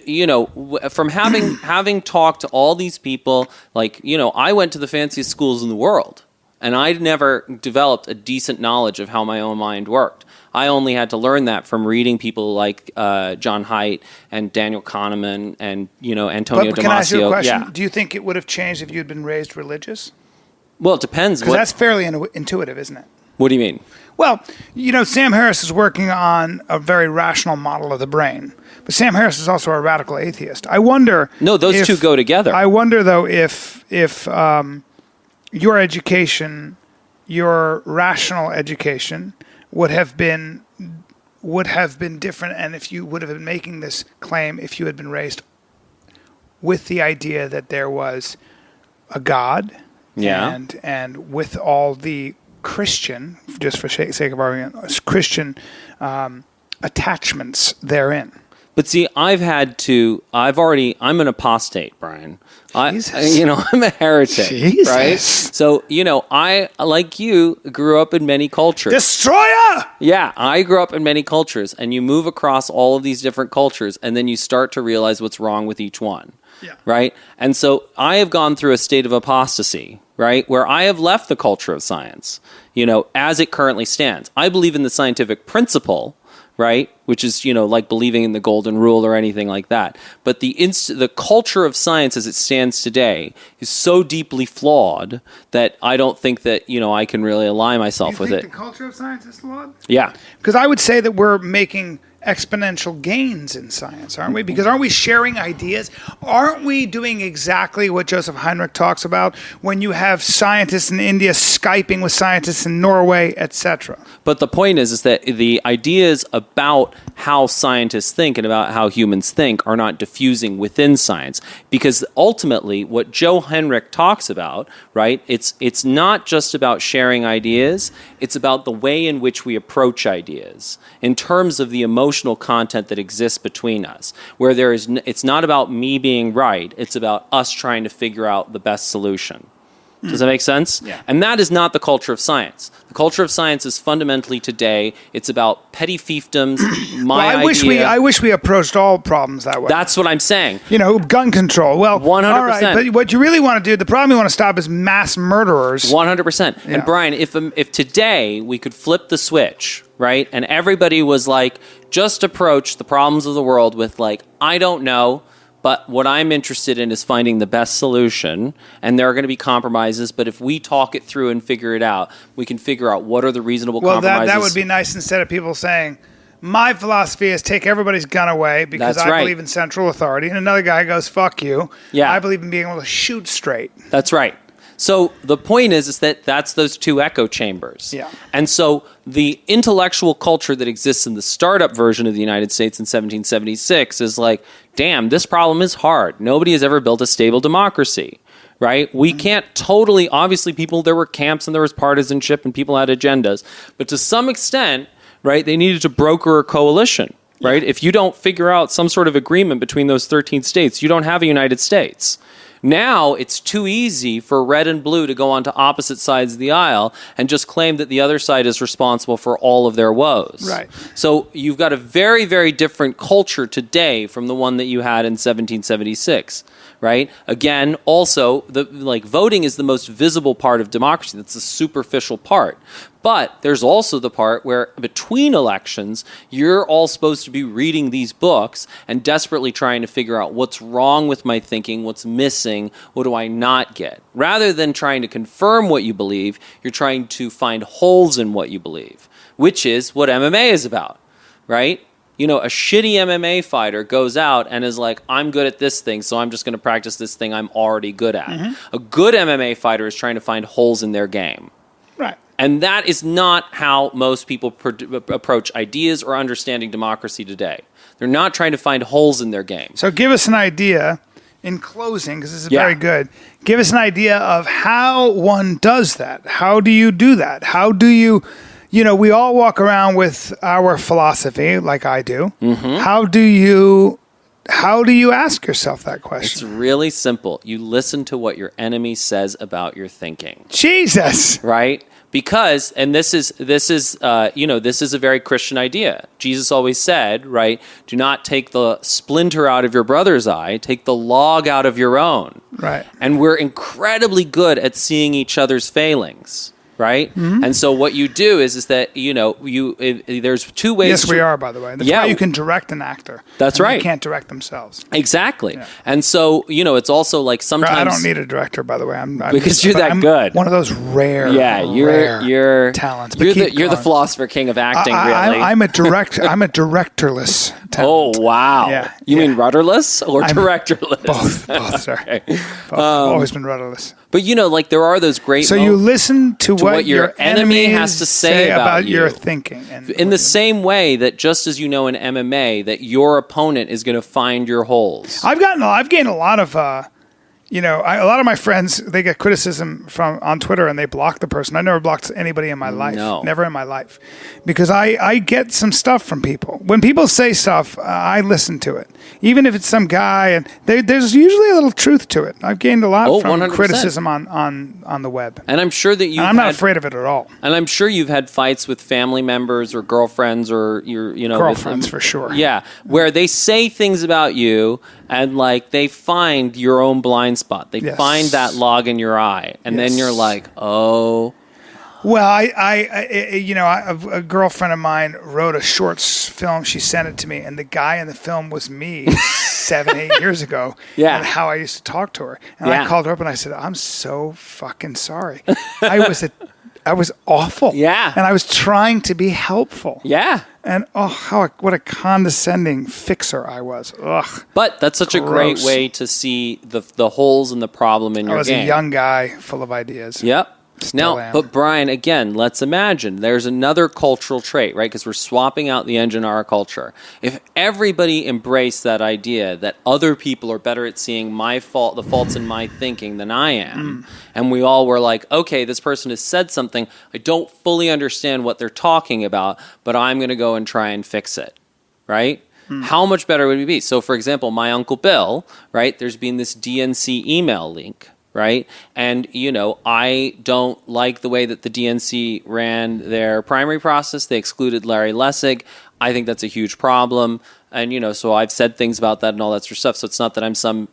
from having talked to all these people, I went to the fanciest schools in the world, and I never developed a decent knowledge of how my own mind worked. I only had to learn that from reading people like John Haidt and Daniel Kahneman and, Antonio Damasio. Can I ask you a question? Yeah. Do you think it would have changed if you had been raised religious? Well, it depends. Because that's fairly intuitive, isn't it? What do you mean? Well, Sam Harris is working on a very rational model of the brain. But Sam Harris is also a radical atheist. I wonder... No, those two go together. I wonder, though, if your education, your rational education, would have been different, and if you would have been making this claim if you had been raised with the idea that there was a God, and with all the Christian, just for sake of argument, Christian attachments therein. But see, I'm an apostate, Brian. I'm a heretic, Jesus. right? So, I, like you, grew up in many cultures. Destroyer! Yeah, I grew up in many cultures, and you move across all of these different cultures, and then you start to realize what's wrong with each one, right? And so I have gone through a state of apostasy, right, where I have left the culture of science, as it currently stands. I believe in the scientific principle, right? Which is, like believing in the golden rule or anything like that. But the culture of science as it stands today is so deeply flawed that I don't think that, I can really align myself with it. You think the culture of science is flawed? Yeah. Because I would say that we're making exponential gains in science, aren't we? Because aren't we sharing ideas? Aren't we doing exactly what Joseph Heinrich talks about when you have scientists in India Skyping with scientists in Norway, etc.? But the point is that the ideas about how scientists think and about how humans think are not diffusing within science. Because ultimately, what Joe Henrich talks about, right, it's not just about sharing ideas, it's about the way in which we approach ideas in terms of the emotional content that exists between us, where it's not about me being right, it's about us trying to figure out the best solution. Does that make sense? Yeah. And that is not the culture of science. The culture of science is fundamentally today, it's about petty fiefdoms, I wish we approached all problems that way. That's what I'm saying. Gun control. Well, 100%. All right, but what you really want to do, the problem you want to stop is mass murderers. 100%. Yeah. And Brian, if today we could flip the switch, right, and everybody was like, just approach the problems of the world with I don't know, but what I'm interested in is finding the best solution, and there are going to be compromises, but if we talk it through and figure it out, we can figure out what are the reasonable compromises. Well, that would be nice instead of people saying, my philosophy is take everybody's gun away because I believe in central authority, and another guy goes, fuck you. Yeah. I believe in being able to shoot straight. That's right. So the point is that that's those two echo chambers. Yeah. And so the intellectual culture that exists in the startup version of the United States in 1776 is like, damn, this problem is hard. Nobody has ever built a stable democracy, right? We can't totally, obviously there were camps and there was partisanship and people had agendas, but to some extent, right, they needed to broker a coalition, right? If you don't figure out some sort of agreement between those 13 states, you don't have a United States. Now it's too easy for red and blue to go onto opposite sides of the aisle and just claim that the other side is responsible for all of their woes. Right. So you've got a very, very different culture today from the one that you had in 1776. Right? Again, also, voting is the most visible part of democracy. That's the superficial part. But there's also the part where between elections, you're all supposed to be reading these books and desperately trying to figure out what's wrong with my thinking, what's missing, what do I not get? Rather than trying to confirm what you believe, you're trying to find holes in what you believe, which is what MMA is about, right? You know, a shitty MMA fighter goes out and is like, I'm good at this thing, so I'm just going to practice this thing I'm already good at. Mm-hmm. A good MMA fighter is trying to find holes in their game. Right. And that is not how most people approach ideas or understanding democracy today. They're not trying to find holes in their game. So give us an idea in closing, because this is very good. Give us an idea of how one does that. How do you do that? How do you... You know, we all walk around with our philosophy, like I do. Mm-hmm. How do you ask yourself that question? It's really simple. You listen to what your enemy says about your thinking. Jesus, right? Because, and this is a very Christian idea. Jesus always said, right? Do not take the splinter out of your brother's eye; take the log out of your own. Right. And we're incredibly good at seeing each other's failings. Right? Mm-hmm. And so what you do is that, there's two ways. Yes, we are, by the way. That's why you can direct an actor. That's right. They can't direct themselves. Exactly. Yeah. And so, it's also like sometimes... I don't need a director, by the way. Because you're that good. One of those rare talents. You're the Philosopher King of acting, really. I'm a directorless talent. Oh, wow. Yeah. You mean rudderless or directorless? Both, sir. Okay. Both. I've always been rudderless. But, there are those great So you listen to what your enemy has to say about your thinking. In the same way that just as in MMA, that your opponent is going to find your holes. I've gained a lot of... a lot of my friends, they get criticism on Twitter and they block the person. I never blocked anybody in my life. No. Never in my life. Because I get some stuff from people. When people say stuff, I listen to it. Even if it's some guy, and there's usually a little truth to it. I've gained a lot from 100%. Criticism on the web. And I'm sure that I'm not afraid of it at all. And I'm sure you've had fights with family members or girlfriends or girlfriends for sure. Yeah, where they say things about you and they find your own blind spot. They find that log in your eye, and then you're like, oh. Well, a girlfriend of mine wrote a short film. She sent it to me, and the guy in the film was me 7-8 years ago. Yeah. And how I used to talk to her. And I called her up and I said, I'm so fucking sorry. I was awful. Yeah. And I was trying to be helpful. Yeah. And what a condescending fixer I was. Ugh. But that's such a great way to see the holes in the problem in your game. I was a young guy full of ideas. Yep. But Bryan, again, let's imagine there's another cultural trait, right? Because we're swapping out the engine of our culture. If everybody embraced that idea that other people are better at seeing the faults in my thinking than I am, and we all were like, okay, this person has said something, I don't fully understand what they're talking about, but I'm going to go and try and fix it, right? How much better would we be? So, for example, my Uncle Bill, right, there's been this DNC email leak, right? And, I don't like the way that the DNC ran their primary process. They excluded Larry Lessig. I think that's a huge problem. And, so I've said things about that and all that sort of stuff. So it's not that I'm some,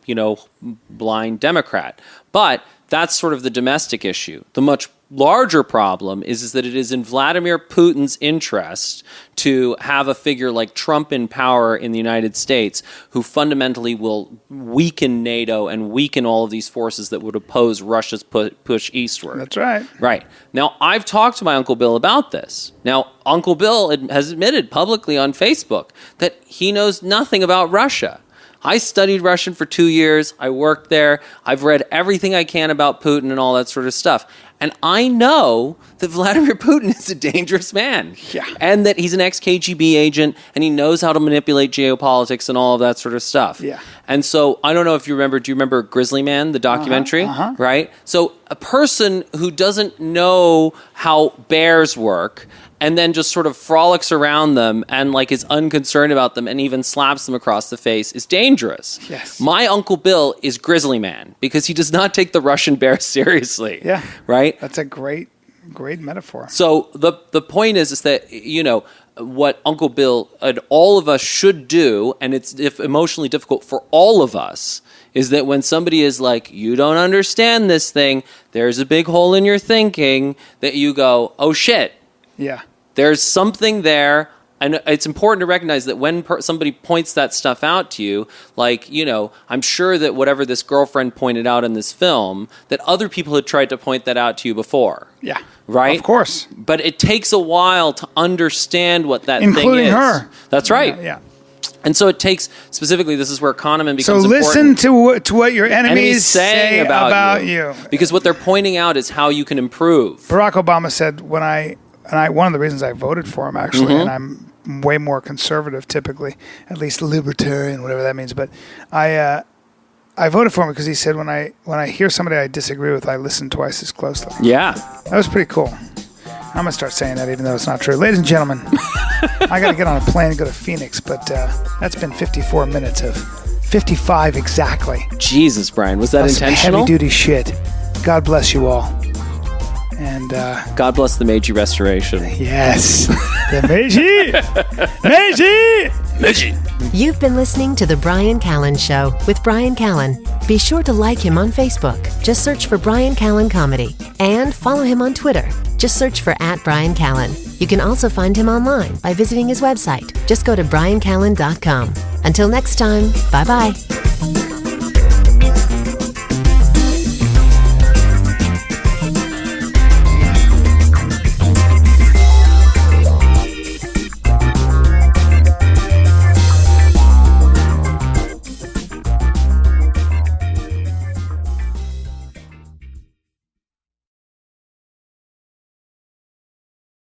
blind Democrat. But that's sort of the domestic issue. The much larger problem is that it is in Vladimir Putin's interest to have a figure like Trump in power in the United States who fundamentally will weaken NATO and weaken all of these forces that would oppose Russia's push eastward. That's right. Right. Now, I've talked to my Uncle Bill about this. Now, Uncle Bill has admitted publicly on Facebook that he knows nothing about Russia. I studied Russian for 2 years. I worked there. I've read everything I can about Putin and all that sort of stuff. And I know that Vladimir Putin is a dangerous man. Yeah. And that he's an ex-KGB agent, and he knows how to manipulate geopolitics and all of that sort of stuff. Yeah. And so, I don't know if you remember, do you remember Grizzly Man, the documentary? Right? So, a person who doesn't know how bears work and then just sort of frolics around them and like is unconcerned about them and even slaps them across the face is dangerous. Yes. My Uncle Bill is Grizzly Man because he does not take the Russian bear seriously. Yeah. Right? That's a great metaphor. So the point is that, you know, what Uncle Bill and all of us should do, and it's emotionally difficult for all of us, is that when somebody is like, you don't understand this thing, there's a big hole in your thinking, that you go, oh shit. Yeah. There's something there, and it's important to recognize that when somebody points that stuff out to you, like, you know, I'm sure that whatever this girlfriend pointed out in this film, that other people had tried to point that out to you before. Yeah. Right? Of course. But it takes a while to understand what that thing is. Including her. That's right. Yeah. And so it takes, specifically, this is where Kahneman becomes important. So listen to what your enemies say about you. Because what they're pointing out is how you can improve. Barack Obama said one of the reasons I voted for him, actually, and I'm way more conservative typically, at least libertarian, whatever that means. But I voted for him because he said when I hear somebody I disagree with, I listen twice as closely. Yeah. That was pretty cool. I'm going to start saying that even though it's not true. Ladies and gentlemen, I got to get on a plane and go to Phoenix, but that's been 54 minutes of 55 exactly. Jesus, Brian, was that intentional? Heavy-duty shit. God bless you all. And God bless the Meiji Restoration. Yes. The Meiji! Meiji! You've been listening to The Bryan Callen Show with Bryan Callen. Be sure to like him on Facebook. Just search for Bryan Callen Comedy. And follow him on Twitter. Just search for @Bryan Callen. You can also find him online by visiting his website. Just go to bryancallen.com. Until next time, bye-bye.